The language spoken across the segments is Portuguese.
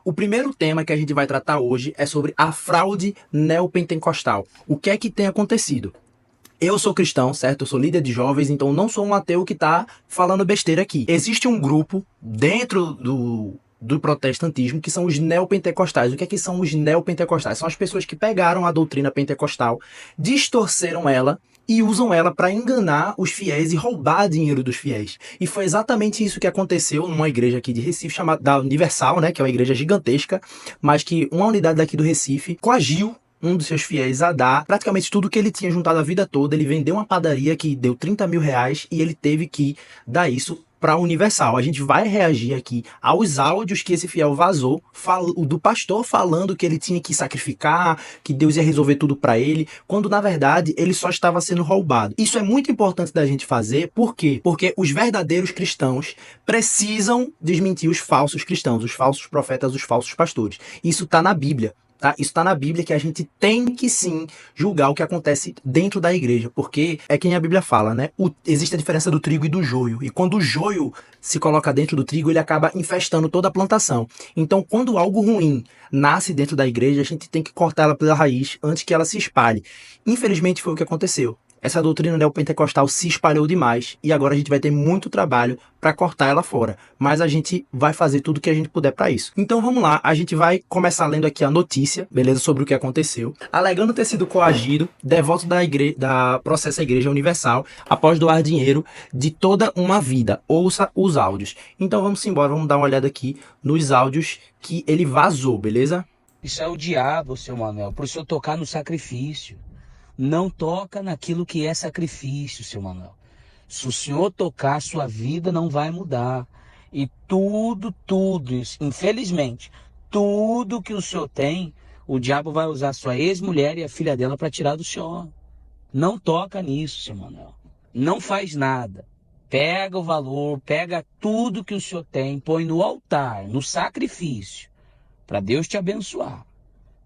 O primeiro tema que a gente vai tratar hoje é sobre a fraude neopentecostal. O que é que tem acontecido? Eu sou cristão, certo? Eu sou líder de jovens, então não sou um ateu que tá falando besteira aqui. Existe um grupo dentro do protestantismo que são os neopentecostais. O que é que são os neopentecostais? São as pessoas que pegaram a doutrina pentecostal, distorceram ela e usam ela para enganar os fiéis e roubar dinheiro dos fiéis. E foi exatamente isso que aconteceu numa igreja aqui de Recife, chamada da Universal, né? Que é uma igreja gigantesca, mas que uma unidade daqui do Recife coagiu um dos seus fiéis a dar praticamente tudo que ele tinha juntado a vida toda. Ele vendeu uma padaria que deu 30 mil reais e ele teve que dar isso para a Universal. A gente vai reagir aqui aos áudios que esse fiel vazou, do pastor falando que ele tinha que sacrificar, que Deus ia resolver tudo para ele, quando na verdade ele só estava sendo roubado. Isso é muito importante da gente fazer, por quê? Porque os verdadeiros cristãos precisam desmentir os falsos cristãos, os falsos profetas, os falsos pastores. Isso está na Bíblia. Tá? Isso está na Bíblia, que a gente tem que sim julgar o que acontece dentro da igreja, porque é quem a Bíblia fala, né? Existe a diferença do trigo e do joio, e quando o joio se coloca dentro do trigo, ele acaba infestando toda a plantação. Então, quando algo ruim nasce dentro da igreja, a gente tem que cortar ela pela raiz antes que ela se espalhe. Infelizmente foi o que aconteceu. Essa doutrina neopentecostal se espalhou demais e agora a gente vai ter muito trabalho para cortar ela fora. Mas a gente vai fazer tudo que a gente puder para isso. Então vamos lá, a gente vai começar lendo aqui a notícia, beleza, sobre o que aconteceu. Alegando ter sido coagido, devoto processa a Igreja Universal após doar dinheiro de toda uma vida. Ouça os áudios. Então vamos embora, vamos dar uma olhada aqui nos áudios que ele vazou, beleza? Isso é o diabo, seu Manuel, para o senhor tocar no sacrifício. Não toca naquilo que é sacrifício, seu Manuel. Se o senhor tocar, sua vida não vai mudar. E tudo, infelizmente, tudo que o senhor tem, o diabo vai usar sua ex-mulher e a filha dela para tirar do senhor. Não toca nisso, seu Manuel. Não faz nada. Pega o valor, pega tudo que o senhor tem, põe no altar, no sacrifício, para Deus te abençoar.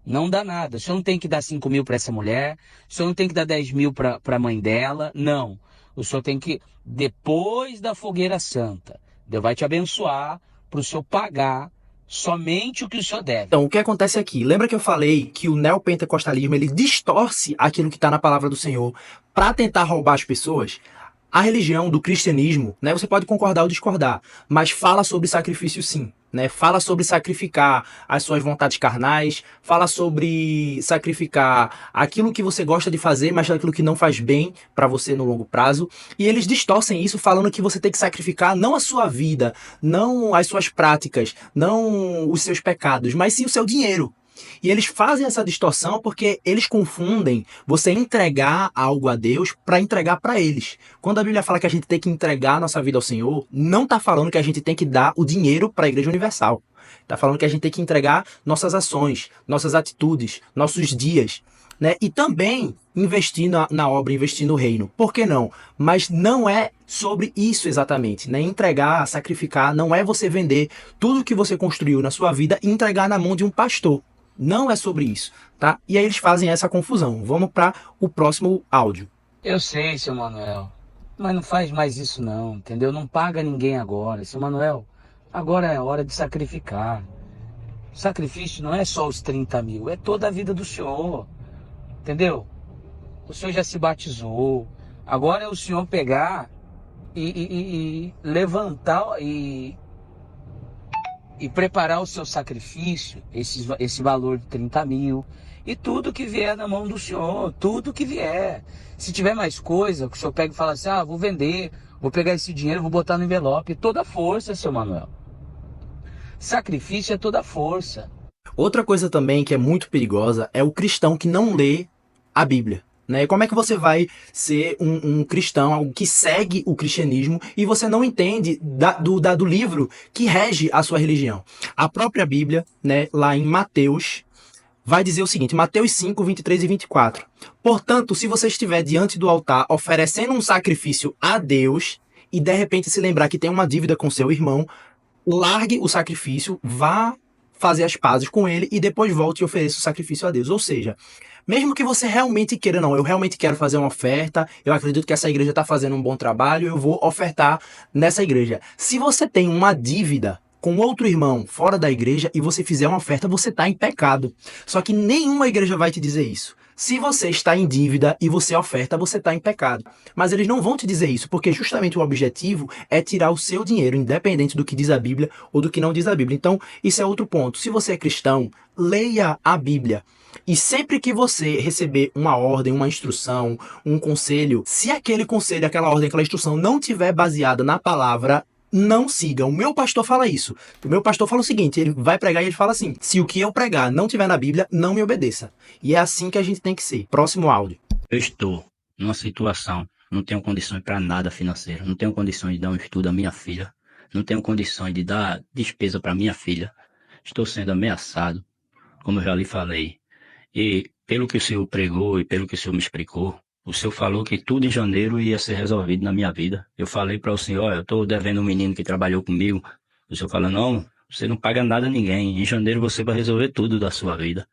Não dá nada. O senhor não tem que dar 5 mil para essa mulher. O senhor não tem que dar 10 mil para a mãe dela. Não. O senhor tem que, depois da fogueira santa, Deus vai te abençoar para o senhor pagar somente o que o senhor deve. Então, o que acontece aqui? Lembra que eu falei que o neopentecostalismo ele distorce aquilo que está na palavra do Senhor para tentar roubar as pessoas? A religião do cristianismo, né, você pode concordar ou discordar, mas fala sobre sacrifício sim. Né? Fala sobre sacrificar as suas vontades carnais, fala sobre sacrificar aquilo que você gosta de fazer, mas aquilo que não faz bem para você no longo prazo. E eles distorcem isso falando que você tem que sacrificar não a sua vida, não as suas práticas, não os seus pecados, mas sim o seu dinheiro. E eles fazem essa distorção porque eles confundem você entregar algo a Deus para entregar para eles. Quando a Bíblia fala que a gente tem que entregar a nossa vida ao Senhor, não está falando que a gente tem que dar o dinheiro para a Igreja Universal. Está falando que a gente tem que entregar nossas ações, nossas atitudes, nossos dias. Né? E também investir na obra, investir no reino. Por que não? Mas não é sobre isso exatamente. Né? Entregar, sacrificar, não é você vender tudo que você construiu na sua vida e entregar na mão de um pastor. Não é sobre isso, tá? E aí eles fazem essa confusão. Vamos para o próximo áudio. Eu sei, seu Manuel, mas não faz mais isso não, entendeu? Não paga ninguém agora. Seu Manuel, agora é hora de sacrificar. O sacrifício não é só os 30 mil, é toda a vida do senhor, entendeu? O senhor já se batizou. Agora é o senhor pegar e levantar e preparar o seu sacrifício, esse valor de 30 mil, e tudo que vier na mão do senhor, tudo que vier. Se tiver mais coisa, que o senhor pega e fala assim, vou vender, vou pegar esse dinheiro, vou botar no envelope, toda força, seu Manuel. Sacrifício é toda força. Outra coisa também que é muito perigosa é o cristão que não lê a Bíblia. Né? Como é que você vai ser um cristão, algo que segue o cristianismo e você não entende do livro que rege a sua religião? A própria Bíblia, né, lá em Mateus, vai dizer o seguinte, Mateus 5, 23 e 24. Portanto, se você estiver diante do altar oferecendo um sacrifício a Deus e de repente se lembrar que tem uma dívida com seu irmão, largue o sacrifício, vá fazer as pazes com ele e depois volte e ofereça o sacrifício a Deus. Ou seja, mesmo que você realmente queira, não, eu realmente quero fazer uma oferta, eu acredito que essa igreja está fazendo um bom trabalho, eu vou ofertar nessa igreja. Se você tem uma dívida com outro irmão fora da igreja e você fizer uma oferta, você está em pecado. Só que nenhuma igreja vai te dizer isso. Se você está em dívida e você oferta, você está em pecado. Mas eles não vão te dizer isso, porque justamente o objetivo é tirar o seu dinheiro, independente do que diz a Bíblia ou do que não diz a Bíblia. Então, isso é outro ponto. Se você é cristão, leia a Bíblia. E sempre que você receber uma ordem, uma instrução, um conselho, se aquele conselho, aquela ordem, aquela instrução não tiver baseada na palavra, não siga. O meu pastor fala isso. O meu pastor fala o seguinte, ele vai pregar e ele fala assim: se o que eu pregar não tiver na Bíblia, não me obedeça. E é assim que a gente tem que ser. Próximo áudio. Eu estou numa situação, não tenho condições para nada financeiro, não tenho condições de dar um estudo à minha filha, não tenho condições de dar despesa para minha filha. Estou sendo ameaçado, como eu já lhe falei. E pelo que o senhor pregou e pelo que o senhor me explicou, o senhor falou que tudo em janeiro ia ser resolvido na minha vida. Eu falei para o senhor: olha, eu estou devendo um menino que trabalhou comigo. O senhor falou: não, você não paga nada a ninguém. Em janeiro você vai resolver tudo da sua vida.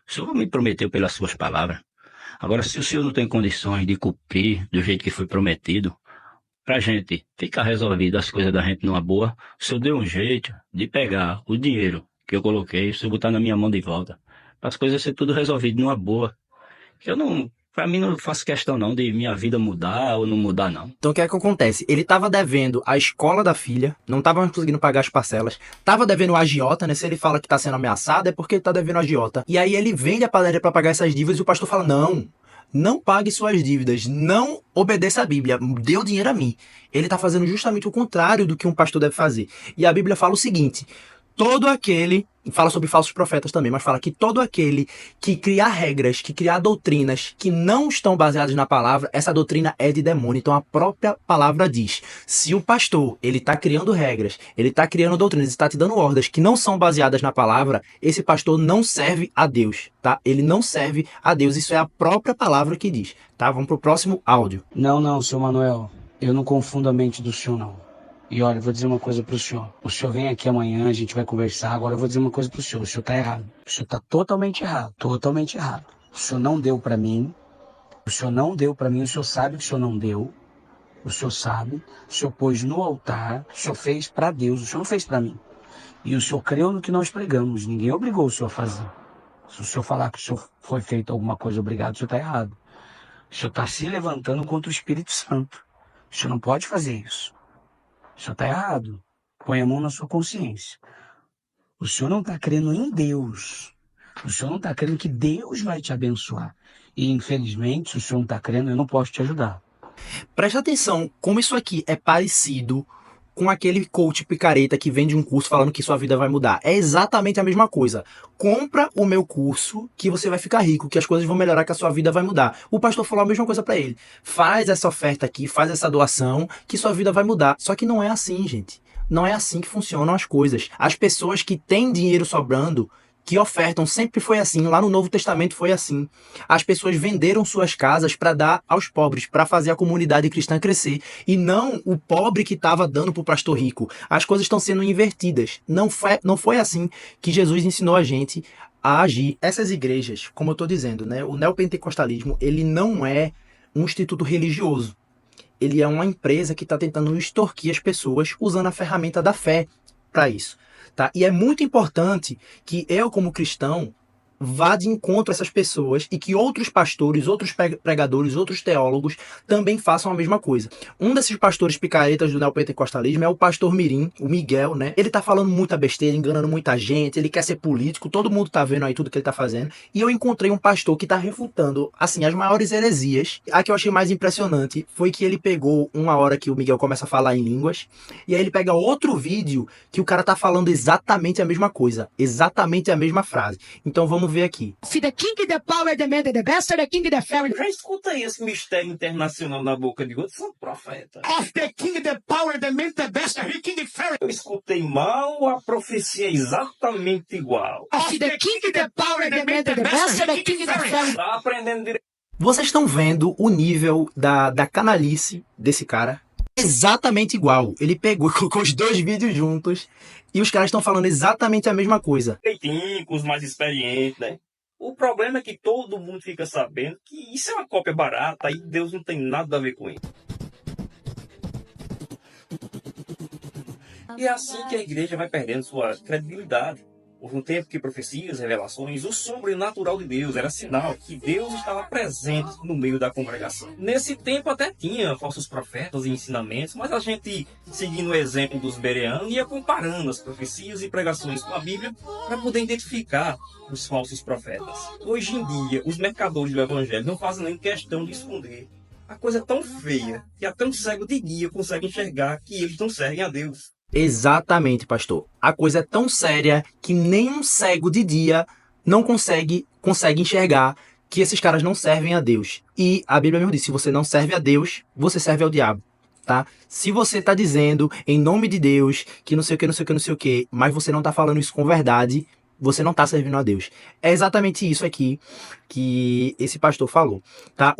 O senhor me prometeu pelas suas palavras. Agora, se o senhor não tem condições de cumprir do jeito que foi prometido, pra gente ficar resolvido as coisas da gente numa boa, o senhor deu um jeito de pegar o dinheiro que eu coloquei, o senhor botar na minha mão de volta, para as coisas ser tudo resolvido numa boa. Eu não, pra mim não faço questão não de minha vida mudar ou não mudar não. Então o que é que acontece? Ele estava devendo a escola da filha, não estava mais conseguindo pagar as parcelas, estava devendo o agiota, né? Se ele fala que está sendo ameaçado, é porque ele está devendo o agiota. E aí ele vende a padaria para pagar essas dívidas e o pastor fala: não pague suas dívidas, não obedeça a Bíblia, dê o dinheiro a mim. Ele está fazendo justamente o contrário do que um pastor deve fazer. E a Bíblia fala o seguinte: todo aquele, fala sobre falsos profetas também, mas fala que todo aquele que criar regras, que criar doutrinas que não estão baseadas na palavra, essa doutrina é de demônio. Então a própria palavra diz: se o pastor, ele está criando regras, ele está criando doutrinas, está te dando ordens que não são baseadas na palavra, esse pastor não serve a Deus, tá? Ele não serve a Deus, isso é a própria palavra que diz, tá? Vamos pro próximo áudio. Não, seu Manuel, eu não confundo a mente do senhor, não. E olha, eu vou dizer uma coisa pro senhor. O senhor vem aqui amanhã, a gente vai conversar. Agora eu vou dizer uma coisa pro senhor. O senhor tá errado. O senhor tá totalmente errado. Totalmente errado. O senhor não deu pra mim. O senhor não deu pra mim. O senhor sabe que o senhor não deu. O senhor sabe. O senhor pôs no altar. O senhor fez pra Deus. O senhor não fez pra mim. E o senhor creu no que nós pregamos. Ninguém obrigou o senhor a fazer. Se o senhor falar que o senhor foi feito alguma coisa obrigado, o senhor tá errado. O senhor tá se levantando contra o Espírito Santo. O senhor não pode fazer isso. O senhor está errado. Põe a mão na sua consciência. O senhor não está crendo em Deus. O senhor não está crendo que Deus vai te abençoar. E, infelizmente, se o senhor não está crendo, eu não posso te ajudar. Presta atenção como isso aqui é parecido com aquele coach picareta que vende um curso falando que sua vida vai mudar. É exatamente a mesma coisa. Compra o meu curso que você vai ficar rico, que as coisas vão melhorar, que a sua vida vai mudar. O pastor falou a mesma coisa para ele. Faz essa oferta aqui, faz essa doação, que sua vida vai mudar. Só que não é assim, gente. Não é assim que funcionam as coisas. As pessoas que têm dinheiro sobrando, que ofertam, sempre foi assim. Lá no Novo Testamento foi assim. As pessoas venderam suas casas para dar aos pobres, para fazer a comunidade cristã crescer. E não o pobre que estava dando para o pastor rico. As coisas estão sendo invertidas. Não foi assim que Jesus ensinou a gente a agir. Essas igrejas, como eu estou dizendo, né, o neopentecostalismo, ele não é um instituto religioso. Ele é uma empresa que está tentando extorquir as pessoas usando a ferramenta da fé para isso. Tá? E é muito importante que eu, como cristão, vá de encontro a essas pessoas e que outros pastores, outros pregadores, outros teólogos também façam a mesma coisa. Um desses pastores picaretas do neopentecostalismo é o pastor Mirim, o Miguel, né? Ele tá falando muita besteira, enganando muita gente, ele quer ser político, todo mundo tá vendo aí tudo que ele tá fazendo. E eu encontrei um pastor que tá refutando, assim, as maiores heresias. A que eu achei mais impressionante foi que ele pegou uma hora que o Miguel começa a falar em línguas, e aí ele pega outro vídeo que o cara tá falando exatamente a mesma coisa, exatamente a mesma frase. Então vamos ver aqui. See the king, the power, the man, the best, the king, the fairy. Já escuta aí esse mistério internacional na boca de outro santo profeta. Of the king, the power, the man, the best, the king, the fairy. Eu escutei mal, a profecia é exatamente igual. Of the king, the power, the man, the best, the king, the fairy. Tá aprendendo direito. Vocês estão vendo o nível da canalice desse cara? Exatamente igual. Ele pegou e colocou os dois vídeos juntos e os caras estão falando exatamente a mesma coisa. Direitinho, com os mais experientes, né? O problema é que todo mundo fica sabendo que isso é uma cópia barata e Deus não tem nada a ver com isso. E é assim que a igreja vai perdendo sua credibilidade. Houve um tempo que profecias, revelações, o sobrenatural de Deus era sinal que Deus estava presente no meio da congregação. Nesse tempo até tinha falsos profetas e ensinamentos, mas a gente, seguindo o exemplo dos bereanos, ia comparando as profecias e pregações com a Bíblia para poder identificar os falsos profetas. Hoje em dia, os mercadores do evangelho não fazem nem questão de esconder. A coisa é tão feia que até um cego de guia consegue enxergar que eles não servem a Deus. Exatamente, pastor. A coisa é tão séria que nem um cego de dia não consegue enxergar que esses caras não servem a Deus. E a Bíblia mesmo diz, se você não serve a Deus, você serve ao diabo, tá? Se você tá dizendo em nome de Deus que não sei o que, não sei o que, não sei o que, mas você não tá falando isso com verdade, você não tá servindo a Deus. É exatamente isso aqui que esse pastor falou, tá?